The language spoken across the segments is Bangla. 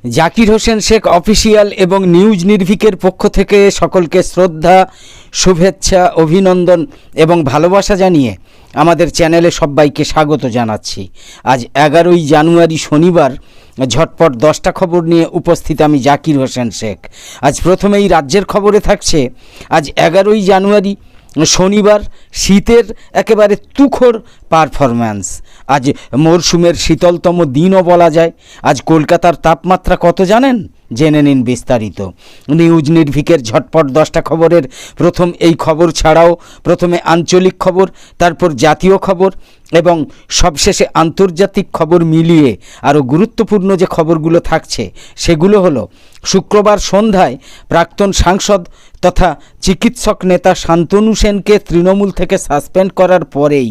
জাকির হোসেন শেখ অফিসিয়াল এবং নিউজ নির্ভীকের পক্ষ থেকে সকলকে শ্রদ্ধা, শুভেচ্ছা, অভিনন্দন এবং ভালোবাসা জানিয়ে আমাদের চ্যানেলে সবাইকে স্বাগত জানাচ্ছি। আজ 11ই জানুয়ারি শনিবার ঝটপট 10টা খবর নিয়ে উপস্থিত আমি জাকির হোসেন শেখ। আজ প্রথমেই রাজ্যের খবরে থাকছে, আজ 11ই জানুয়ারি শনিবার শীতের একেবারে তুখোর পারফরম্যান্স। আজ মরশুমের শীতলতম দিনও বলা যায়। আজ কলকাতার তাপমাত্রা কত জানেন? জেনে নিন বিস্তারিত। নিউজ নির্ভীকের ঝটপট 10টা খবরের প্রথম এই খবর ছাড়াও প্রথমে আঞ্চলিক খবর, তারপর জাতীয় খবর এবং সবশেষে আন্তর্জাতিক খবর মিলিয়ে আরও গুরুত্বপূর্ণ যে খবরগুলো থাকছে সেগুলো হলো, শুক্রবার সন্ধ্যায় প্রাক্তন সাংসদ তথা চিকিৎসক নেতা শান্তনু সেনকে তৃণমূল থেকে সাসপেন্ড করার পরেই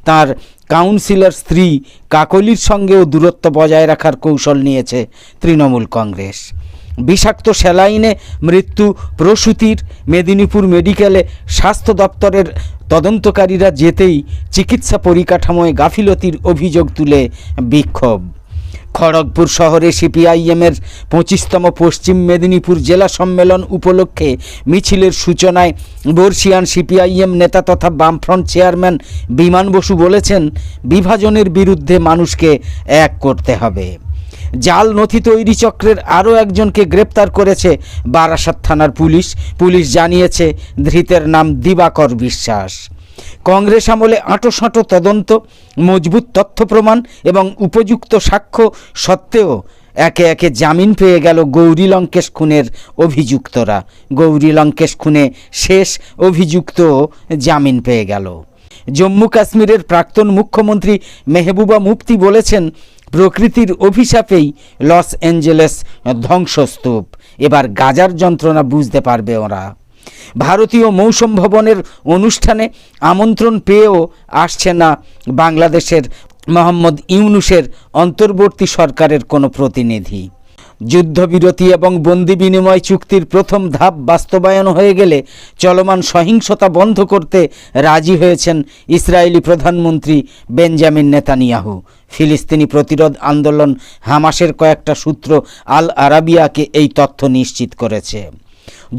তার কাউন্সিলর স্ত্রী কাকলির সঙ্গেও দূরত্ব বজায় রাখার কৌশল নিয়েছে তৃণমূল কংগ্রেস। বিষাক্ত স্যালাইনে মৃত্যু প্রসূতির মেদিনীপুর মেডিকেলে স্বাস্থ্য দপ্তরের তদন্তকারীরা যেতেই চিকিৎসা পরিকাঠামোয় গাফিলতির অভিযোগ তুলে বিক্ষোভ। খড়গপুর শহরে সিপিআইএমের 25তম পশ্চিম মেদিনীপুর জেলা সম্মেলন উপলক্ষে মিছিলের সূচনায় বর্ষিয়ান সিপিআইএম নেতা তথা বামফ্রন্ট চেয়ারম্যান বিমান বসু বলেছেন, বিভাজনের বিরুদ্ধে মানুষকে এক করতে হবে। জাল নথি তৈরি চক্রের আরও একজনকে গ্রেপ্তার করেছে বারাসাত থানার পুলিশ জানিয়েছে ধৃতের নাম দিবাকর বিশ্বাস। কংগ্রেস আমলে আঁটোসাঁটো তদন্ত, মজবুত তথ্য প্রমাণ এবং উপযুক্ত সাক্ষ্য সত্ত্বেও একে একে জামিন পেয়ে গেল গৌরী লঙ্কেশ খুনের অভিযুক্তরা। গৌরী লঙ্কেশ খুনে শেষ অভিযুক্ত জামিন পেয়ে গেল। জম্মু কাশ্মীরের প্রাক্তন মুখ্যমন্ত্রী মেহবুবা মুফতি বলেছেন, প্রকৃতির অভিশাপেই লস অ্যাঞ্জেলেস ধ্বংসস্তূপ। এবার গাজার যন্ত্রণা বুঝতে পারবে ওরা। ভারতীয় মৌসুম ভবনের অনুষ্ঠানে আমন্ত্রণ পেয়েও আসছে না বাংলাদেশের মোহাম্মদ ইউনূসের অন্তর্বর্তী সরকারের কোনো প্রতিনিধি। যুদ্ধবিরতি এবং বন্দি বিনিময় চুক্তির প্রথম ধাপ বাস্তবায়ন হয়ে গেলে চলমান সহিংসতা বন্ধ করতে রাজি হয়েছেন ইসরায়েলি প্রধানমন্ত্রী বেঞ্জামিন নেতানিয়াহু। ফিলিস্তিনি প্রতিরোধ আন্দোলন হামাসের কয়েকটা সূত্র আল আরাবিয়াকে এই তথ্য নিশ্চিত করেছে।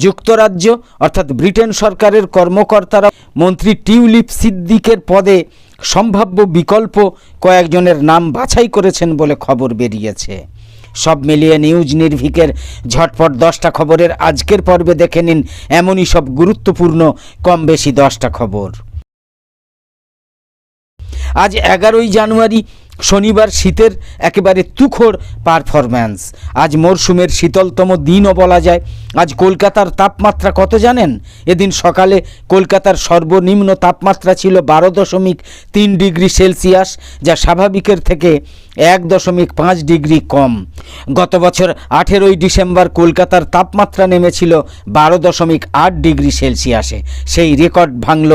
যুক্তরাজ্য অর্থাৎ ব্রিটেন সরকারের কর্মকর্তারা মন্ত্রী টিউলিপ সিদ্দিকের পদে সম্ভাব্য বিকল্প কয়েকজনের নাম বাছাই করেছেন বলে খবর বেরিয়েছে। সব মিলিয়ে নিউজ নির্ভীকের ঝটপট 10টা খবরের আজকের পর্বে দেখে নিন এমনই সব গুরুত্বপূর্ণ কম বেশি 10টা খবর। আজ 11ই জানুয়ারি শনিবার শীতের একেবারে তুখোর পারফরম্যান্স। আজ মরশুমের শীতলতম দিনও বলা যায়। আজ কলকাতার তাপমাত্রা কত জানেন? এদিন সকালে কলকাতার সর্বনিম্ন তাপমাত্রা ছিল 12.3 ডিগ্রি সেলসিয়াস, যা স্বাভাবিকের থেকে 1.5 ডিগ্রি কম। গত বছর 18ই ডিসেম্বর কলকাতার তাপমাত্রা নেমেছিল 12.8 ডিগ্রি সেলসিয়াসে। সেই রেকর্ড ভাঙল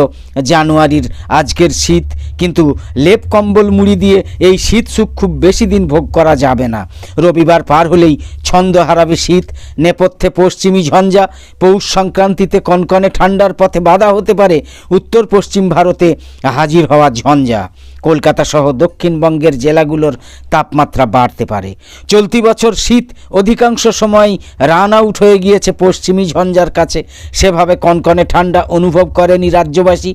জানুয়ারির আজকের শীত। কিন্তু লেপ কম্বল মুড়ি দিয়ে এই শীত সুখ খুব বেশি দিন ভোগ করা যাবে না। রবিবার পার হলেই ছন্দ হারাবে শীত। নেপথ্যে পশ্চিমী ঝঞ্ঝা। পৌষ সংক্রান্তিতে কনকনে ঠান্ডার পথে বাধা হতে পারে উত্তর পশ্চিম ভারতে হাজির হওয়া ঝঞ্ঝা। কলকাতা সহ দক্ষিণবঙ্গের জেলাগুলোর তাপমাত্রা বাড়তে পারে। চলতি বছর শীত অধিকাংশ সময় রান আউট হয়ে গিয়েছে পশ্চিমী ঝঞ্ঝার কাছে। সেভাবে কনকনে ঠান্ডা অনুভব করেনি রাজ্যবাসী।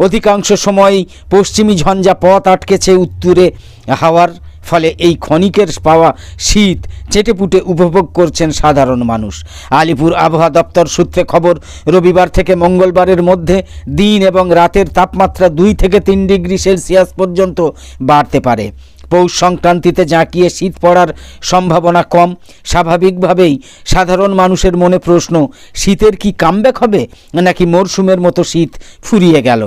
অধিকাংশ সময়ই পশ্চিমী ঝঞ্ঝা পথ আটকেছে উত্তরে হাওয়ার ফলে এই ক্ষণিকের পাওয়া শীত চেটেপুটে উপভোগ করছেন সাধারণ মানুষ। আলিপুর আবহাওয়া দপ্তর সূত্রে খবর, রবিবার থেকে মঙ্গলবারের মধ্যে দিন এবং রাতের তাপমাত্রা 2 থেকে 3 ডিগ্রি সেলসিয়াস পর্যন্ত বাড়তে পারে। পৌষ সংক্রান্তিতে জাঁকিয়ে শীত পড়ার সম্ভাবনা কম। স্বাভাবিকভাবেই সাধারণ মানুষের মনে প্রশ্ন, শীতের কি কামব্যাক হবে নাকি মরশুমের মতো শীত ফুরিয়ে গেল?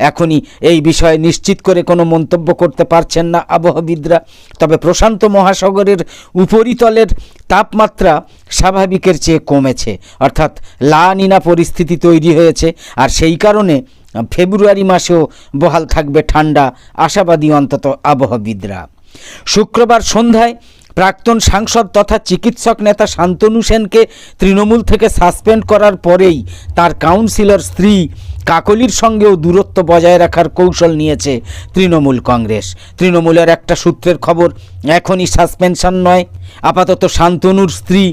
এখনই এই বিষয়ে নিশ্চিত করে কোনো মন্তব্য করতে পারছেন না আবহাওয়াবিদরা। তবে প্রশান্ত মহাসাগরের উপরিতলের তাপমাত্রা স্বাভাবিকের চেয়ে কমেছে, অর্থাৎ লা নিনা পরিস্থিতি তৈরি হয়েছে। আর সেই কারণে ফেব্রুয়ারি মাসেও বহাল থাকবে ঠান্ডা, আশাবাদী অন্তত আবহাওয়াবিদরা। শুক্রবার সন্ধ্যায় প্রাক্তন সাংসদ তথা চিকিৎসক নেতা শান্তনু সেনকে তৃণমূল থেকে সাসপেন্ড করার পরেই তার কাউন্সিলর স্ত্রী কাকলির সঙ্গেও দূরত্ব বজায় রাখার কৌশল নিয়েছে তৃণমূল কংগ্রেস। তৃণমূলের একটা সূত্রের খবর, এখনই সাসপেনশন নয়। আপাতত শান্তনুর স্ত্রী,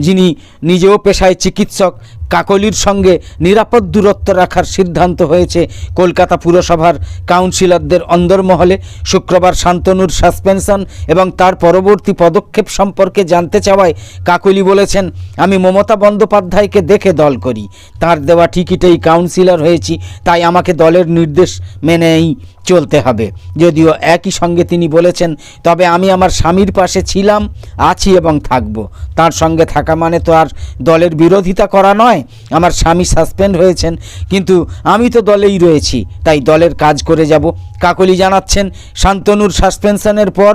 যিনি নিজেও পেশায় চিকিৎসক, কাকলির সঙ্গে নিরাপদ দূরত্ব রাখার সিদ্ধান্ত হয়েছে কলকাতা পুরসভার কাউন্সিলরদের অন্দরমহলে। শুক্রবার শান্তনুর সাসপেনশন এবং তার পরবর্তী পদক্ষেপ সম্পর্কে জানতে চাওয়ায় কাকলি বলেছেন, আমি মমতা বন্দ্যোপাধ্যায়কে দেখে দল করি, তার দেওয়া টিকিটেই কাউন্সিলর হয়েছি, তাই আমাকে দলের নির্দেশ মেনেই চলতে হবে। যদিও একই সঙ্গে তিনি বলেছেন, তবে আমি আমার স্বামীর পাশে ছিলাম, আছি এবং থাকব। তার সঙ্গে থাকা মানে তো আর দলের বিরোধিতা করা নয়। আমার স্বামী সাসপেন্ড হয়েছেন, কিন্তু আমি তো দলেই রয়েছি, তাই দলের কাজ করে যাব। কাকলি জানাচ্ছেন, শান্তনুর সাসপেনশনের পর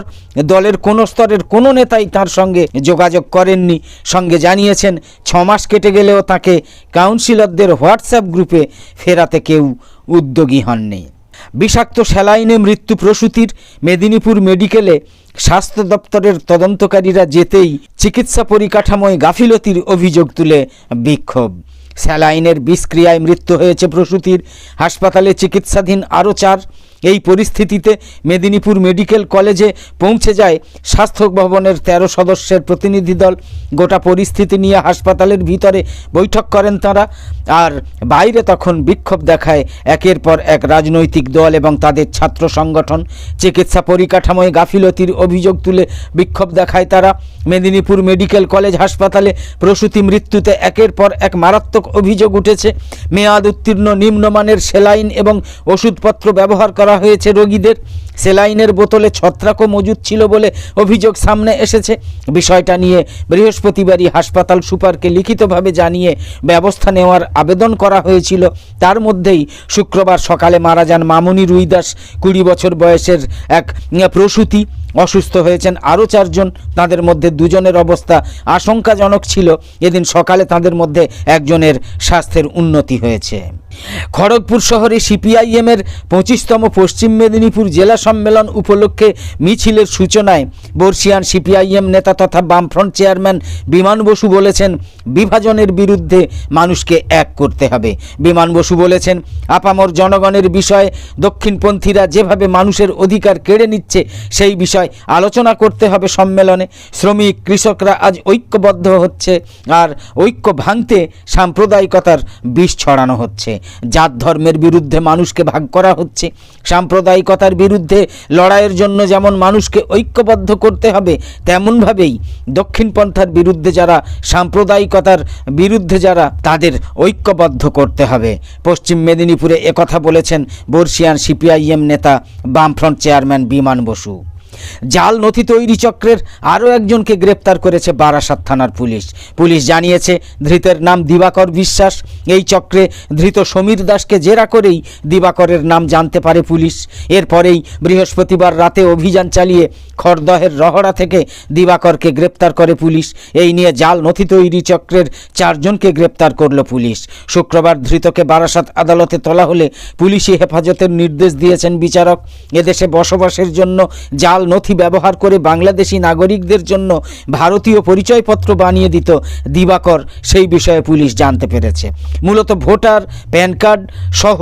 দলের কোনো স্তরের কোনো নেতাই তার সঙ্গে যোগাযোগ করেননি। সঙ্গে জানিয়েছেন, 6 মাস কেটে গেলেও তাকে কাউন্সিলরদের হোয়াটসঅ্যাপ গ্রুপে ফেরাতে কেউ উদ্যোগী হননি। বিষাক্ত স্যালাইনে মৃত্যু প্রসূতির। মেদিনীপুর মেডিকেলে স্বাস্থ্য দপ্তরের তদন্তকারীরা যেতেই চিকিৎসা পরিকাঠামোয় গাফিলতির অভিযোগ তুলে বিক্ষোভ। স্যালাইনের বিষক্রিয়ায় মৃত্যু হয়েছে প্রসূতির, হাসপাতালে চিকিৎসাধীন আরও 4। এই পরিস্থিতিতে মেদিনীপুর মেডিকেল কলেজে পৌঁছে যায় স্বাস্থ্য ভবনের 13 সদস্যের প্রতিনিধি দল। গোটা পরিস্থিতি নিয়ে হাসপাতালের ভিতরে বৈঠক করেন তারা, আর বাইরে তখন বিক্ষোভ দেখায় একের পর এক রাজনৈতিক দল এবং তাদের ছাত্র সংগঠন। চিকিৎসা পরিকাঠামোয় গাফিলতির অভিযোগ তুলে বিক্ষোভ দেখায় তারা। মেদিনীপুর মেডিকেল কলেজ হাসপাতালে প্রসূতি মৃত্যুতে একের পর এক মারাত্মক অভিযোগ উঠেছে। মেয়াদ উত্তীর্ণ নিম্নমানের সেলাইন এবং ওষুধপত্র ব্যবহার করা হয়েছে রোগীদের। সেলাইনের বোতলে ছত্রাকও মজুদ ছিল বলে অভিযোগ সামনে এসেছে। বিষয়টা নিয়ে বৃহস্পতিবারই হাসপাতাল সুপারকে লিখিতভাবে জানিয়ে ব্যবস্থা নেওয়ার আবেদন করা হয়েছিল। তার মধ্যেই শুক্রবার সকালে মারা যান মামনি রুইদাস, 20 বছর বয়সের এক প্রসূতি। অসুস্থ হয়েছেন আরও 4 জন, তাদের মধ্যে 2 জনের অবস্থা আশঙ্কাজনক ছিল। এদিন সকালে তাদের মধ্যে একজনের স্বাস্থ্যের উন্নতি হয়েছে। খড়গপুর শহরে সিপিআইএমের 25তম পশ্চিম মেদিনীপুর জেলা সম্মেলন উপলক্ষে মিছিলের সূচনায় বর্ষিয়ান সিপিআইএম নেতা তথা বামফ্রন্ট চেয়ারম্যান বিমান বসু বলেছেন, বিভাজনের বিরুদ্ধে মানুষকে এক করতে হবে। বিমান বসু বলেছেন, আপামর জনগণের বিষয়ে দক্ষিণপন্থীরা যেভাবে মানুষের অধিকার কেড়ে নিচ্ছে সেই বিষয় আলোচনা করতে হবে সম্মেলনে। শ্রমিক কৃষকরা আজ ঐক্যবদ্ধ হচ্ছে, আর ঐক্য ভাঙতে সাম্প্রদায়িকতার বিষ ছড়ানো হচ্ছে। জাত ধর্মের বিরুদ্ধে মানুষকে ভাগ করা হচ্ছে। সাম্প্রদায়িকতার বিরুদ্ধে লড়াইয়ের জন্য যেমন মানুষকে ঐক্যবদ্ধ করতে হবে, তেমনভাবেই দক্ষিণপন্থার বিরুদ্ধে যারা, সাম্প্রদায়িকতার বিরুদ্ধে যারা, তাদের ঐক্যবদ্ধ করতে হবে। পশ্চিম মেদিনীপুরে একথা বলেছেন বর্ষিয়ান সিপিআইএম নেতা বামফ্রন্ট চেয়ারম্যান বিমান বসু। জাল নথি তৈরি চক্রের আরও একজনকে গ্রেপ্তার করেছে বারাসাত থানার পুলিশ। পুলিশ জানিয়েছে, ধৃতের নাম দিবাকর বিশ্বাস। এই চক্রে ধৃত সমীর দাসকে জেরা করেই দিবাকরের নাম জানতে পারে পুলিশ। এরপরেই বৃহস্পতিবার রাতে অভিযান চালিয়ে খড়দহের রহড়া থেকে দিবাকরকে গ্রেপ্তার করে পুলিশ। এই নিয়ে জাল নথি তৈরি চক্রের 4 জনকে গ্রেপ্তার করল পুলিশ। শুক্রবার ধৃতকে বারাসাত আদালতে তোলা হলে পুলিশি হেফাজতের নির্দেশ দিয়েছেন বিচারক। এদেশে বসবাসের জন্য জাল নথি ব্যবহার করে বাংলাদেশি নাগরিকদের জন্য ভারতীয় পরিচয়পত্র বানিয়ে দিত দিবাকর, সেই বিষয়ে পুলিশ জানতে পেরেছে। মূলত ভোটার, প্যান কার্ড সহ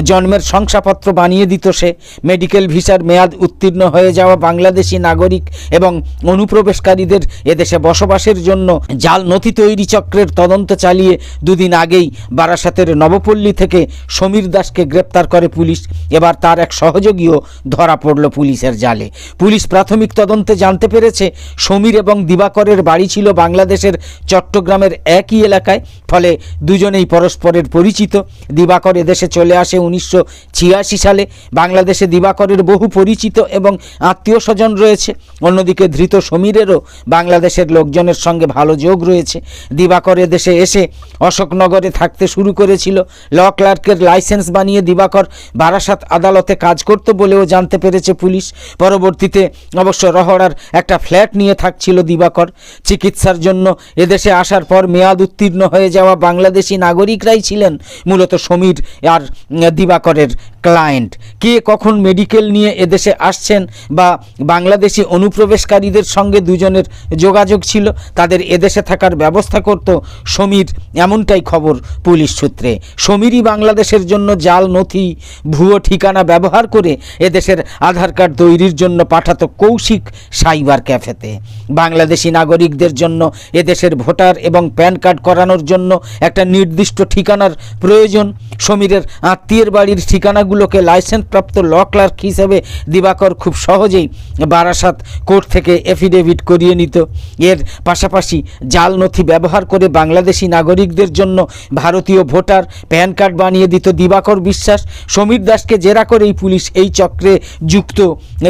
জন্মের শংসাপত্র বানিয়ে দিত সে। মেডিকেল ভিসার মেয়াদ উত্তীর্ণ হয়ে যাওয়া বাংলাদেশি নাগরিক এবং অনুপ্রবেশকারীদের এদেশে বসবাসের জন্য জাল নথি তৈরি চক্রের তদন্ত চালিয়ে 2 দিন আগেই বারাসাতের নবপল্লী থেকে সমীর দাসকে গ্রেপ্তার করে পুলিশ। এবার তার এক সহযোগীও ধরা পড়ল পুলিশের জালে। পুলিশ প্রাথমিক তদন্তে জানতে পেরেছে, সমীর এবং দিবাকরের বাড়ি ছিল বাংলাদেশের চট্টগ্রামের একই এলাকায়, ফলে দুজনেই পরস্পরের পরিচিত। দিবাকর এদেশে চলে আসে 1986 সালে। বাংলাদেশে দিবাকরের বহু পরিচিত এবং আত্মীয় স্বজন রয়েছে। অন্যদিকে ধৃত সমীরেরও বাংলাদেশের লোকজনের সঙ্গে ভালো যোগ রয়েছে। দিবাকর এদেশে এসে অশোকনগরে থাকতে শুরু করেছিল। ল ক্লার্কের লাইসেন্স বানিয়ে দিবাকর বারাসাত আদালতে কাজ করত বলেও জানতে পেরেছে পুলিশ। পরবর্তীতে অবশ্য রহড়ার একটা ফ্ল্যাট নিয়ে থাকছিল দিবাকর। চিকিৎসার জন্য এদেশে আসার পর মেয়াদ উত্তীর্ণ হয়ে যাওয়া বাংলাদেশি নাগরিকরাই ছিলেন মূলত সমীর আর দিবাকরের ক্লায়েন্ট। কে কখন মেডিকেল নিয়ে এদেশে আসছেন বা বাংলাদেশ বাংলাদেশি অনুপ্রবেশকারীদের সঙ্গে দুজনের যোগাযোগ ছিল, তাদের এদেশে থাকার ব্যবস্থা করত সমীর, এমনটাই খবর পুলিশ সূত্রে। সমীরই বাংলাদেশের জন্য জাল নথি, ভুয়ো ঠিকানা ব্যবহার করে এদেশের আধার কার্ড তৈরির জন্য পাঠাতো কৌশিক সাইবার ক্যাফেতে। বাংলাদেশি নাগরিকদের জন্য এদেশের ভোটার এবং প্যান কার্ড করানোর জন্য একটা নির্দিষ্ট ঠিকানার প্রয়োজন। সমীরের আত্মীয়ের বাড়ির ঠিকানাগুলোকে লাইসেন্সপ্রাপ্ত ল ক্লার্ক হিসেবে দিবাকর খুব সহজেই বারাসাত কোর্ট থেকে এফিডেভিট করিয়ে নিত। এর পাশাপাশি জাল নথি ব্যবহার করে বাংলাদেশি নাগরিকদের জন্য ভারতীয় ভোটার প্যান কার্ড বানিয়ে দিত দিবাকর বিশ্বাস। সমীর দাসকে জেরা করেই পুলিশ এই চক্রে যুক্ত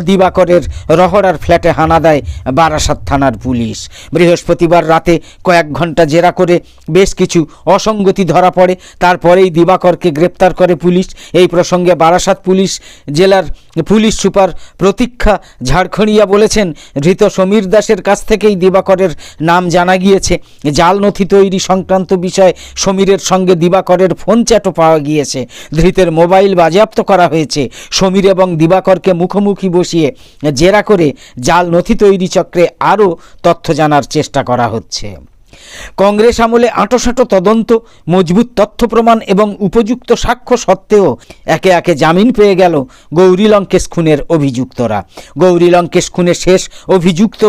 দিবাকরের রহড়ার ফ্ল্যাটে হানা দেয় বারাসাত থানার পুলিশ। বৃহস্পতিবার রাতে কয়েক ঘন্টা জেরা করে বেশ কিছু অসঙ্গতি ধরা পড়ে, তারপরেই দিবাকরকে গ্রেপ্তার করে পুলিশ। এই প্রসঙ্গে বারাসাত পুলিশ জেলার পুলিশ সুপার প্রতীক্ষা ঝাড়খড়িয়া বলেছেন, ধৃত সমীর দাসের কাছ থেকেই দিবাকরের নাম জানা গিয়েছে। জাল নথি তৈরি সংক্রান্ত বিষয়ে সমীরের সঙ্গে দিবাকরের ফোন চ্যাটও পাওয়া গিয়েছে। ধৃতের মোবাইল বাজেয়াপ্ত করা হয়েছে। সমীর এবং দিবাকরকে মুখোমুখি বসিয়ে জেরা করে জাল নথি তৈরি চক্রে আরও তথ্য জানার চেষ্টা করা হচ্ছে। কংগ্রেস আমলে আঁটোসাঁটো তদন্ত, মজবুত তথ্য প্রমাণ এবং উপযুক্ত সাক্ষ্য সত্ত্বেও একে একে জামিন পেয়ে গেল গৌরী লঙ্কেশ খুনের অভিযুক্তরা। গৌরী লঙ্কেশ খুনের শেষ অভিযুক্ত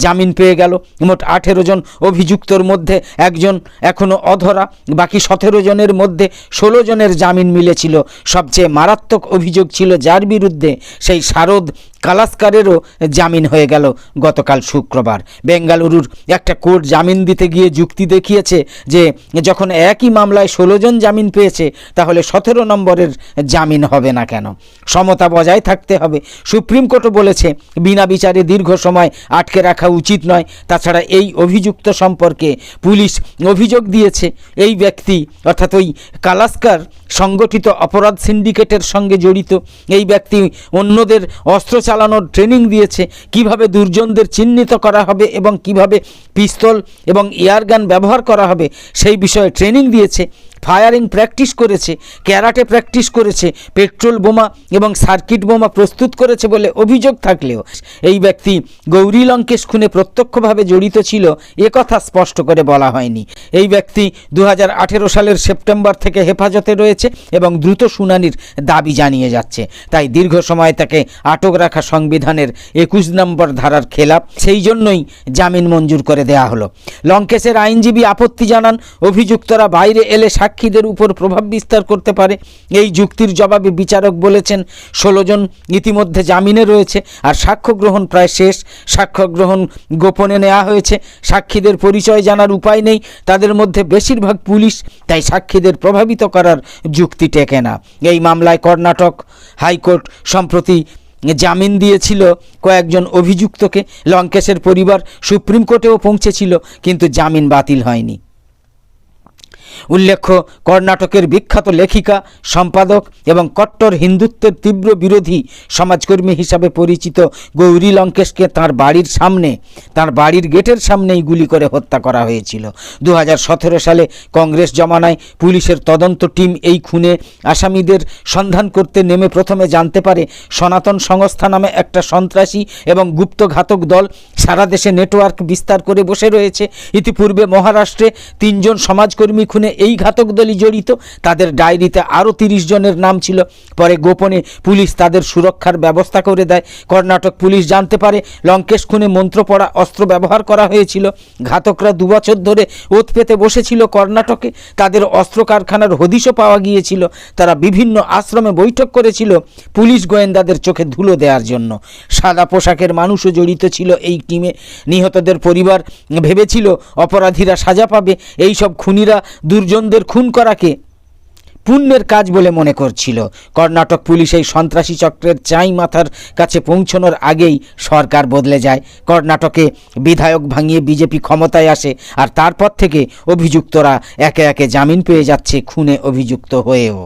জামিন পেয়ে গেল। মোট 18 জন অভিযুক্তর মধ্যে একজন এখনও অধরা, বাকি 17 জনের মধ্যে 16 জনের জামিন মিলেছিল। সবচেয়ে মারাত্মক অভিযোগ ছিল যার বিরুদ্ধে, সেই শারদ কালাস্কারেরও জামিন হয়ে গেল গতকাল শুক্রবার। বেঙ্গালুরুর একটা কোর্ট জামিন দিতে গিয়ে যুক্তি দেখিয়েছে যে যখন একই মামলায় 16 জন জামিন পেয়েছে, তাহলে 17 নম্বরের জামিন হবে না কেন? সমতা বজায় থাকতে হবে। সুপ্রিম কোর্টও বলেছে বিনা বিচারে দীর্ঘ সময় আটকে রাখা উচিত নয়। তাছাড়া এই অভিযুক্ত সম্পর্কে পুলিশ অভিযোগ দিয়েছে, এই ব্যক্তি অর্থাৎ ওই কালাস্কার সংগঠিত অপরাধ সিন্ডিকেটের সঙ্গে জড়িত। এই ব্যক্তি অন্যদের অস্ত্র চালানোর ট্রেনিং দিয়েছে, কিভাবে দুর্জনদের চিহ্নিত করা হবে এবং কিভাবে পিস্তল এবং এয়ারগান ব্যবহার করা হবে সেই বিষয়ে ট্রেনিং দিয়েছে। ফায়ারিং প্র্যাকটিস করেছে, ক্যারাটে প্র্যাকটিস করেছে, পেট্রোল বোমা এবং সার্কিট বোমা প্রস্তুত করেছে বলে অভিযোগ থাকলেও এই ব্যক্তি গৌরী লঙ্কেশ খুনে প্রত্যক্ষভাবে জড়িত ছিল একথা স্পষ্ট করে বলা হয়নি। এই ব্যক্তি 2018 সালের সেপ্টেম্বর থেকে হেফাজতে রয়েছে এবং দ্রুত শুনানির দাবি জানিয়ে যাচ্ছে। তাই দীর্ঘ সময় তাকে আটক রাখা সংবিধানের 21 নম্বর ধারার খেলাপ, সেই জন্যই জামিন মঞ্জুর করে দেয়া হলো। লঙ্কেশের আইনজীবী আপত্তি জানান, অভিযুক্তরা বাইরে এলে সাক্ষীদের উপর প্রভাব বিস্তার করতে পারে। এই যুক্তির জবাবে বিচারক বলেছেন 16 জন ইতিমধ্যে জামিনে রয়েছে আর সাক্ষ্য গ্রহণ প্রায় শেষ। সাক্ষ্য গ্রহণ গোপনে নেওয়া হয়েছে, সাক্ষীদের পরিচয় জানার উপায় নেই, তাদের মধ্যে বেশিরভাগ পুলিশ, তাই সাক্ষীদের প্রভাবিত করার যুক্তি টেকে না। এই মামলায় কর্ণাটক হাইকোর্ট সম্প্রতি জামিন দিয়েছিল কয়েকজন অভিযুক্তকে। লঙ্কেশের পরিবার সুপ্রিম কোর্টেও পৌঁছেছিল, কিন্তু জামিন বাতিল হয়নি। উল্লেখ্য, কর্ণাটকের বিখ্যাত লেখিকা, সম্পাদক এবং কট্টর হিন্দুত্বের তীব্র বিরোধী সমাজকর্মী হিসাবে পরিচিত গৌরী লঙ্কেশকে তাঁর বাড়ির গেটের সামনেই গুলি করে হত্যা করা হয়েছিল। 2017 সালে কংগ্রেস জমানায় পুলিশের তদন্ত টিম এই খুনে আসামিদের সন্ধান করতে নেমে প্রথমে জানতে পারে সনাতন সংস্থা নামে একটা সন্ত্রাসী এবং গুপ্ত ঘাতক দল সারা দেশে নেটওয়ার্ক বিস্তার করে বসে রয়েছে। ইতিপূর্বে মহারাষ্ট্রে 3 জন সমাজকর্মী খুনে এই ঘাতক দলই জড়িত। তাদের ডায়েরিতে আরও 30 জনের নাম ছিল। পরে গোপনে পুলিশ তাদের সুরক্ষার ব্যবস্থা করে দেয়। কর্ণাটক পুলিশ জানতে পারে লঙ্কেশ খুনে মন্ত্রপড়া অস্ত্র ব্যবহার করা হয়েছিল। ঘাতকরা 2 বছর ধরে ওত পেতে বসেছিল কর্ণাটকে। তাদের অস্ত্র কারখানার হদিশও পাওয়া গিয়েছিল। তারা বিভিন্ন আশ্রমে বৈঠক করেছিল পুলিশ গোয়েন্দাদের চোখে ধুলো দেওয়ার জন্য। সাদা পোশাকের মানুষও জড়িত ছিল এই টিমে। নিহতদের পরিবার ভেবেছিল অপরাধীরা সাজা পাবে। এই সব খুনিরা দুর্জনদের খুন করাকে পুণ্যের কাজ বলে মনে করছিল। কর্ণাটক পুলিশ এই সন্ত্রাসী চক্রের চাই মাথার কাছে পৌঁছানোর আগেই সরকার বদলে যায়। কর্ণাটকে বিধায়ক ভাঙিয়ে বিজেপি ক্ষমতায় আসে, আর তারপর থেকে অভিযুক্তরা একে একে জামিন পেয়ে যাচ্ছে খুনে অভিযুক্ত হয়েও।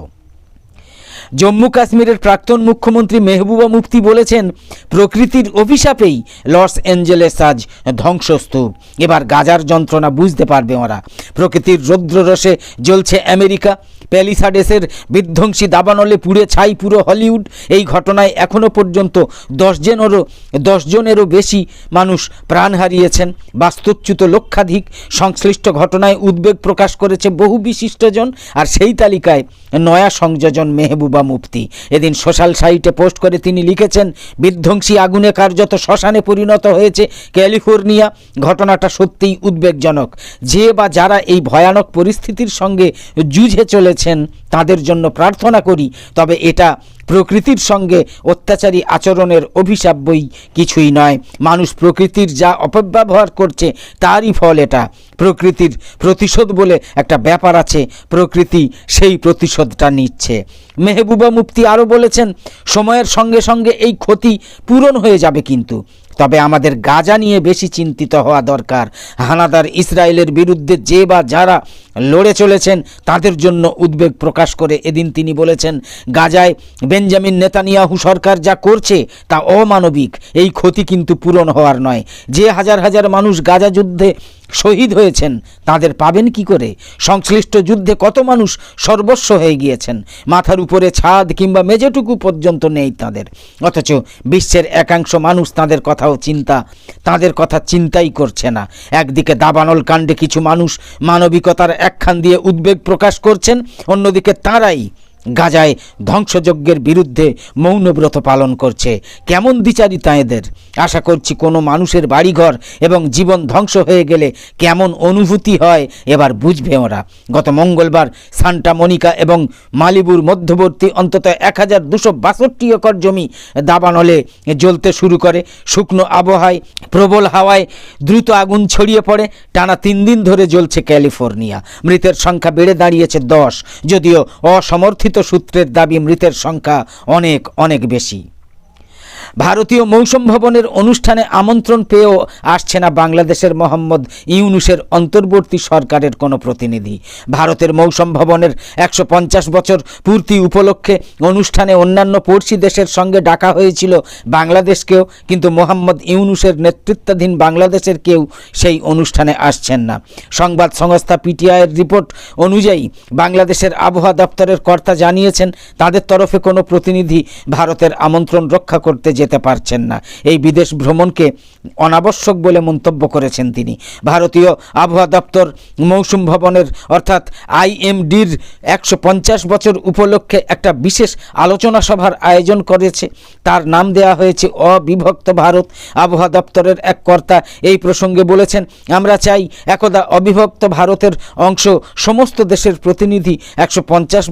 জম্মু কাশ্মীরের প্রাক্তন মুখ্যমন্ত্রী মেহবুবা মুফতি বলেছেন, প্রকৃতির অভিশাপেই লস অ্যাঞ্জেলেস আজ ধ্বংসস্তূপ। এবার গাজার যন্ত্রণা বুঝতে পারবে ওরা। প্রকৃতির রৌদ্ররসে জ্বলছে আমেরিকা, প্যালিসাডেসের বিধ্বংসী দাবানলে পুড়ে ছাই পুরো হলিউড। এই ঘটনায় এখনও পর্যন্ত 10 জনেরও বেশি মানুষ প্রাণ হারিয়েছেন। বাস্তুচ্যুত লক্ষাধিক। সংশ্লিষ্ট ঘটনায় উদ্বেগ প্রকাশ করেছে বহু বিশিষ্টজন, আর সেই তালিকায় নয়া সংযোজন মেহবুবা মুফতি। এদিন সোশ্যাল সাইটে পোস্ট করে তিনি লিখেছেন, বিধ্বংসী আগুনে কার্যত শ্মশানে পরিণত হয়েছে ক্যালিফোর্নিয়া। ঘটনাটা সত্যিই উদ্বেগজনক। যে বা যারা এই ভয়ানক পরিস্থিতির সঙ্গে যুঝে চলেছেন তাদের জন্য প্রার্থনা করি, তবে এটা প্রকৃতির সঙ্গে অত্যাচারী আচরণের অভিশাপ বই কিছুই নয়। মানুষ প্রকৃতির যা অপব্যবহার করছে তারই ফল এটা। প্রকৃতির প্রতিশোধ বলে একটা ব্যাপার আছে, প্রকৃতি সেই প্রতিশোধটা নিচ্ছে। মেহবুবা মুফতি আরও বলেছেন, সময়ের সঙ্গে সঙ্গে এই ক্ষতি পূরণ হয়ে যাবে, কিন্তু তবে আমাদের গাজা নিয়ে বেশি চিন্তিত হওয়া দরকার। হানাদার ইসরায়েলের বিরুদ্ধে যে বা যারা লড়ে চলেছেন তাদের জন্য উদ্বেগ প্রকাশ করে এদিন তিনি বলেছেন, গাজায় বেঞ্জামিন নেতানিয়াহু সরকার যা করছে তা অমানবিক। এই ক্ষতি কিন্তু পূরণ হওয়ার নয়। যে হাজার হাজার মানুষ গাজা যুদ্ধে শহীদ হয়েছেন তাদের পাবেন কি করে? সংশ্লিষ্ট যুদ্ধে কত মানুষ সর্বস্ব হয়ে গিয়েছেন, মাথার উপরে ছাদ কিংবা মেঝেটুকু পর্যন্ত নেই তাদের। অথচ বিশ্বের একাংশ মানুষ তাদের কথা চিন্তাই করছে না। একদিকে দাবানল কাণ্ডে কিছু মানুষ মানবিকতার একখান দিয়ে উদ্বেগ প্রকাশ করছেন, অন্যদিকে তাঁরাই গাজায় ধ্বংসযজ্ঞের বিরুদ্ধে মৌনব্রত পালন করছে। কেমন দ্বিচারিতা এদের! আশা করছি কোনো মানুষের বাড়িঘর এবং জীবন ধ্বংস হয়ে গেলে কেমন অনুভূতি হয় এবার বুঝবে ওরা। গত মঙ্গলবার সান্টা মনিকা এবং মালিবুর মধ্যবর্তী অন্তত 1262 একর জমি দাবানলে জ্বলতে শুরু করে। শুকনো আবহাওয়ায় প্রবল হাওয়ায় দ্রুত আগুন ছড়িয়ে পড়ে। টানা 3 দিন ধরে জ্বলছে ক্যালিফোর্নিয়া। মৃতের সংখ্যা বেড়ে দাঁড়িয়েছে 10, যদিও অসমর্থিত সূত্রের দাবি মৃতের সংখ্যা অনেক অনেক বেশি। ভারতীয় মৌসুম ভবনের অনুষ্ঠানে আমন্ত্রণ পেয়েও আসছে না বাংলাদেশের মোহাম্মদ ইউনূসের অন্তর্বর্তী সরকারের কোনো প্রতিনিধি। ভারতের মৌসুম ভবনের 150 বছর পূর্তি উপলক্ষে অনুষ্ঠানে অন্যান্য পড়শি দেশের সঙ্গে ডাকা হয়েছিল বাংলাদেশকেও, কিন্তু মোহাম্মদ ইউনূসের নেতৃত্বাধীন বাংলাদেশের কেউ সেই অনুষ্ঠানে আসছেন না। সংবাদ সংস্থা পিটিআইয়ের রিপোর্ট অনুযায়ী বাংলাদেশের আবহাওয়া দপ্তরের কর্তা জানিয়েছেন, তাদের তরফে কোনো প্রতিনিধি ভারতের আমন্ত্রণ রক্ষা করতে যেতে পারছেন না। এই বিদেশ ভ্রমণকে অনাবশ্যক বলে মন্তব্য করেছেন তিনি। ভারতীয় আবহাওয়া দপ্তর মৌসুম ভবনের অর্থাৎ আইএমডির 150 বছর উপলক্ষে একটা বিশেষ আলোচনা সভার আয়োজন করেছে। তার নাম দেওয়া হয়েছে অবিভক্ত ভারত। আবহাওয়া দপ্তরের এক কর্তা এই প্রসঙ্গে বলেছেন, আমরা চাই একদা অবিভক্ত ভারতের অংশ সমস্ত দেশের প্রতিনিধি 150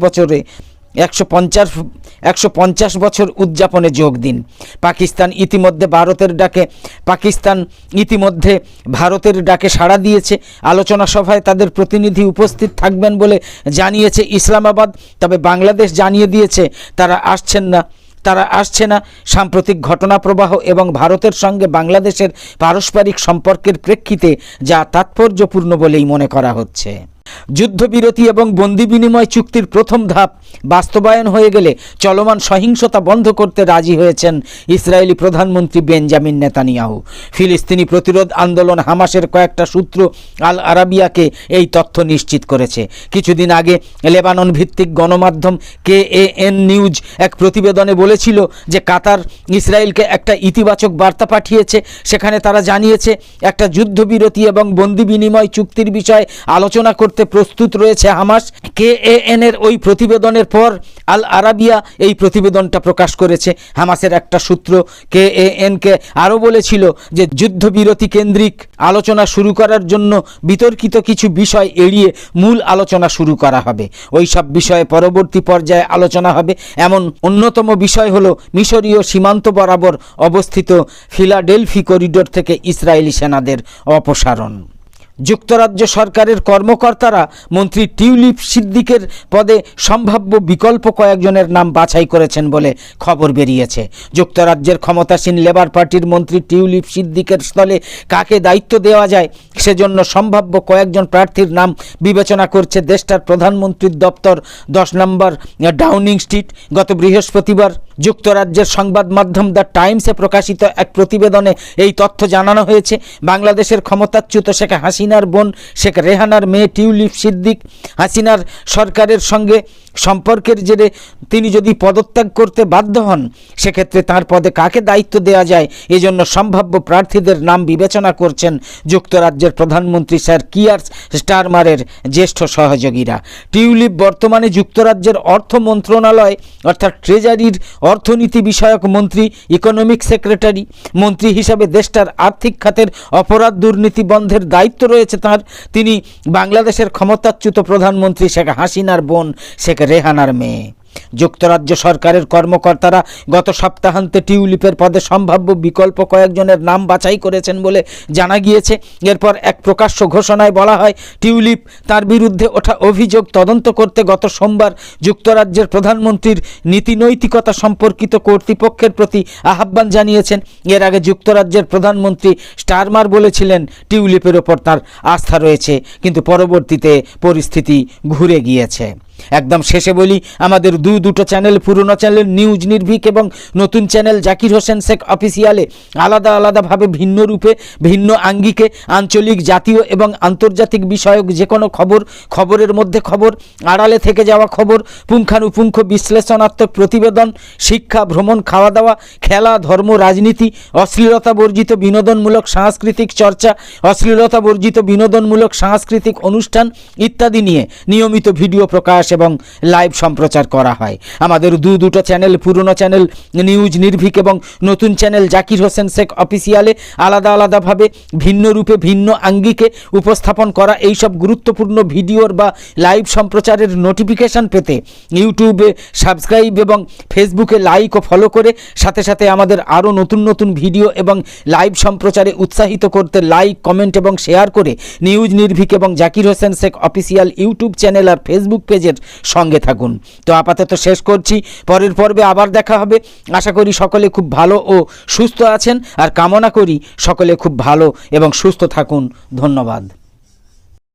বছর উদযাপনে যোগ দিন। পাকিস্তান ইতিমধ্যে ভারতের ডাকে সাড়া দিয়েছে। আলোচনা সভায় তাদের প্রতিনিধি উপস্থিত থাকবেন বলে জানিয়েছে ইসলামাবাদ। তবে বাংলাদেশ জানিয়ে দিয়েছে তারা আসছে না। সাম্প্রতিক ঘটনা প্রবাহ এবং ভারতের সঙ্গে বাংলাদেশের পারস্পরিক সম্পর্কের প্রেক্ষিতে যা তাৎপর্যপূর্ণ বলেই মনে করা হচ্ছে। যুদ্ধবিরতি এবং বন্দি বিনিময় চুক্তির প্রথম ধাপ বাস্তবায়ন হয়ে গেলে চলমান সহিংসতা বন্ধ করতে রাজি হয়েছেন ইসরায়েলি প্রধানমন্ত্রী বেঞ্জামিন নেতানিয়াহু। ফিলিস্তিনি প্রতিরোধ আন্দোলন হামাসের কয়েকটা সূত্র আল আরাবিয়াকে এই তথ্য নিশ্চিত করেছে। কিছুদিন আগে লেবানন ভিত্তিক গণমাধ্যম KAN নিউজ এক প্রতিবেদনে বলেছিল যে কাতার ইসরায়েলকে একটা ইতিবাচক বার্তা পাঠিয়েছে। সেখানে তারা জানিয়েছে একটা যুদ্ধবিরতি এবং বন্দি বিনিময় চুক্তির বিষয়ে আলোচনা করতে প্রস্তুত রয়েছে হামাস। KAN এর ওই প্রতিবেদনের পর আল আরাবিয়া এই প্রতিবেদনটা প্রকাশ করেছে। হামাসের একটা সূত্র KAN-কে আরও বলেছিল যে যুদ্ধবিরতি কেন্দ্রিক আলোচনা শুরু করার জন্য বিতর্কিত কিছু বিষয় এড়িয়ে মূল আলোচনা শুরু করা হবে। ওই সব বিষয়ে পরবর্তী পর্যায়ে আলোচনা হবে। এমন অন্যতম বিষয় হলো মিশরীয় সীমান্ত বরাবর অবস্থিত ফিলাডেলফি করিডোর থেকে ইসরায়েলি সেনাদের অপসারণ। যুক্তরাজ্য সরকারের কর্মকর্তারা মন্ত্রী টিউলিপ সিদ্দিকের পদে সম্ভাব্য বিকল্প কয়েকজনের নাম বাছাই করেছেন বলে খবর বেরিয়েছে। যুক্তরাজ্যের ক্ষমতাসীন লেবার পার্টির মন্ত্রী টিউলিপ সিদ্দিকের স্থলে কাকে দায়িত্ব দেওয়া যায় সেজন্য সম্ভাব্য কয়েকজন প্রার্থীর নাম বিবেচনা করছে দেশটার প্রধানমন্ত্রীর দপ্তর 10 নম্বর ডাউনিং স্ট্রিট। গত বৃহস্পতিবার যুক্তরাজ্যের সংবাদ মাধ্যম দ্য টাইমসে প্রকাশিত এক প্রতিবেদনে এই তথ্য জানানো হয়েছে। বাংলাদেশের ক্ষমতাচ্যুত শেখ হাসিনা হাসিনার বোন শেখ রেহানার মেয়ে টিউলিপ সিদ্দিক হাসিনার সরকারের সঙ্গে সম্পর্কের জেরে তিনি যদি পদত্যাগ করতে বাধ্য হন, সেক্ষেত্রে তার পদে কাকে দায়িত্ব দেওয়া যায় এজন্য সম্ভাব্য প্রার্থীদের নাম বিবেচনা করছেন যুক্তরাজ্যের প্রধানমন্ত্রী স্যার কিয়ার স্টারমারের জ্যেষ্ঠ সহযোগীরা। টিউলিপ বর্তমানে যুক্তরাজ্যের অর্থ মন্ত্রণালয় অর্থাৎ ট্রেজারির অর্থনীতি বিষয়ক মন্ত্রী, ইকোনমিক সেক্রেটারি। মন্ত্রী হিসাবে দেশটার আর্থিক খাতের অপরাধ দুর্নীতি বন্ধের দায়িত্ব রয়েছে তার। তিনি বাংলাদেশের ক্ষমতাচ্যুত প্রধানমন্ত্রী শেখ হাসিনার বোন শেখ রেহানার মেয়ে। যুক্তরাজ্য সরকারের কর্মকর্তারা গত সপ্তাহান্তে টিউলিপের পদে সম্ভাব্য বিকল্প কয়েকজনের নাম বাছাই করেছেন বলে জানা গিয়েছে। এরপর এক প্রকাশ্য ঘোষণায় বলা হয়, টিউলিপ তার বিরুদ্ধে ওঠা অভিযোগ তদন্ত করতে গত সোমবার যুক্তরাজ্যের প্রধানমন্ত্রীর নীতিনৈতিকতা সম্পর্কিত কর্তৃপক্ষের প্রতি আহ্বান জানিয়েছেন। এর আগে যুক্তরাজ্যের প্রধানমন্ত্রী স্টারমার বলেছিলেন টিউলিপের ওপর তার আস্থা রয়েছে, কিন্তু পরবর্তীতে পরিস্থিতি ঘুরে গিয়েছে। একদম শেষে বলি, আমাদের দুটো চ্যানেল, পুরনো চ্যানেল নিউজ নির্ভীক এবং নতুন চ্যানেল জাকির হোসেন শেখ অফিসিয়ালে আলাদা আলাদাভাবে ভিন্ন রূপে, ভিন্ন আঙ্গিকে আঞ্চলিক, জাতীয় এবং আন্তর্জাতিক বিষয়ক যে কোনো খবরের মধ্যে খবর, আড়ালে থেকে যাওয়া খবর, পুঙ্খানুপুঙ্খ বিশ্লেষণাত্মক প্রতিবেদন, শিক্ষা, ভ্রমণ, খাওয়া দাওয়া, খেলা, ধর্ম, রাজনীতি, অশ্লীলতা বর্জিত বিনোদনমূলক সাংস্কৃতিক চর্চা, অশ্লীলতা বর্জিত বিনোদনমূলক সাংস্কৃতিক অনুষ্ঠান ইত্যাদি নিয়ে নিয়মিত ভিডিও প্রকাশ এবং লাইভ সম্প্রচার করা হয়। আমাদের দুটো চ্যানেল, পুরনো চ্যানেল নিউজ নির্ভীক এবং নতুন চ্যানেল জাকির হোসেন শেখ অফিসিয়ালে আলাদা আলাদাভাবে ভিন্ন রূপে, ভিন্ন আঙ্গিকে উপস্থাপন করা এইসব গুরুত্বপূর্ণ ভিডিওর বা লাইভ সম্প্রচারের নোটিফিকেশন পেতে ইউটিউবে সাবস্ক্রাইব এবং ফেসবুকে লাইক ও ফলো করে সাথে সাথে আমাদের আরও নতুন নতুন ভিডিও এবং লাইভ সম্প্রচারে উৎসাহিত করতে লাইক, কমেন্ট এবং শেয়ার করে নিউজ নির্ভীক এবং Zakir Hossain Sheikh official YouTube channel আর ফেসবুক পেজের সঙ্গে থাকুন। তো আপাতত শেষ করছি, পরের পর্বে আবার দেখা হবে। আশা করি সকলে খুব ভালো ও সুস্থ আছেন, আর কামনা করি সকলে খুব ভালো এবং সুস্থ থাকুন। ধন্যবাদ।